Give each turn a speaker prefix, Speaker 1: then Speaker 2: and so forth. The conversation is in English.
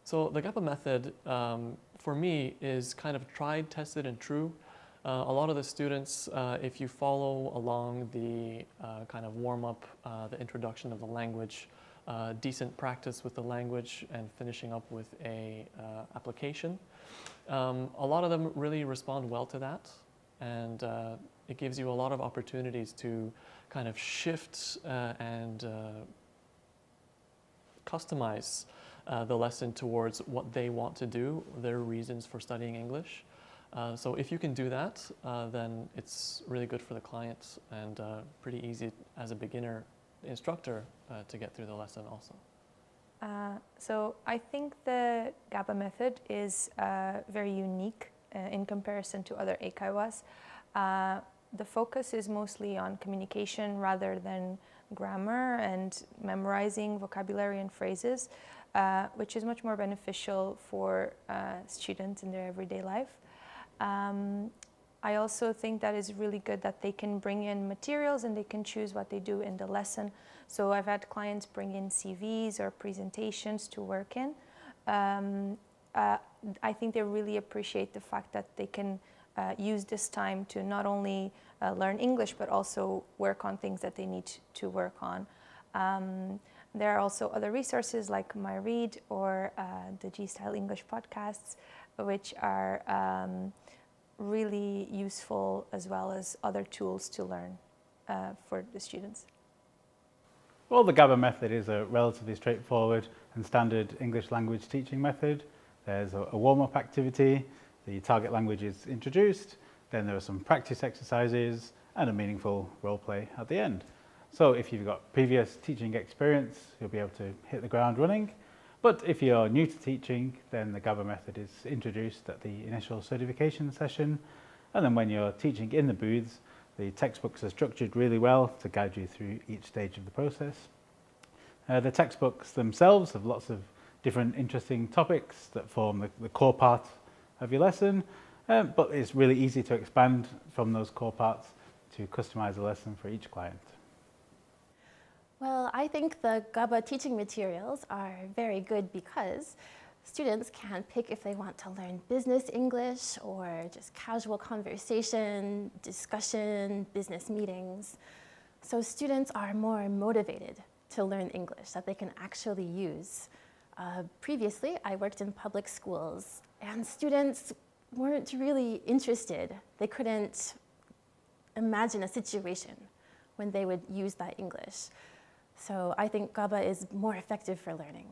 Speaker 1: So the Gaba method, for me, is kind of tried, tested, and true. A lot of the students, if you follow along the kind of warm-up, the introduction of the language, decent practice with the language, and finishing up with a application, a lot of them really respond well to that, and it gives you a lot of opportunities to kind of shift and customize the lesson towards what they want to do, their reasons for studying English. So if you can do that, then it's really good for the client and pretty easy as a beginner instructor to get through the lesson also.
Speaker 2: So I think the Gaba method is very unique in comparison to other eikaiwas. The focus is mostly on communication rather than grammar and memorizing vocabulary and phrases, which is much more beneficial for students in their everyday life. I also think that is really good that they can bring in materials and they can choose what they do in the lesson. So I've had clients bring in CVs or presentations to work in. I think they really appreciate the fact that they can use this time to not only learn English, but also work on things that they need to work on. There are also other resources like My Read or the G-Style English podcasts, which are really useful, as well as other tools to learn for the students.
Speaker 3: Well, the Gaba method is a relatively straightforward and standard English language teaching method. There's a warm-up activity, the target language is introduced, then there are some practice exercises and a meaningful role play at the end. So if you've got previous teaching experience, you'll be able to hit the ground running. But if you're new to teaching, then the Gaba method is introduced at the initial certification session. And then when you're teaching in the booths, the textbooks are structured really well to guide you through each stage of the process. The textbooks themselves have lots of different interesting topics that form the core part of your lesson, but it's really easy to expand from those core parts to customize the lesson for each client.
Speaker 4: Well, I think the Gaba teaching materials are very good because students can pick if they want to learn business English or just casual conversation, discussion, business meetings. So students are more motivated to learn English that they can actually use. Previously, I worked in public schools and students weren't really interested. They couldn't imagine a situation when they would use that English. So I think Gaba is more effective for learning.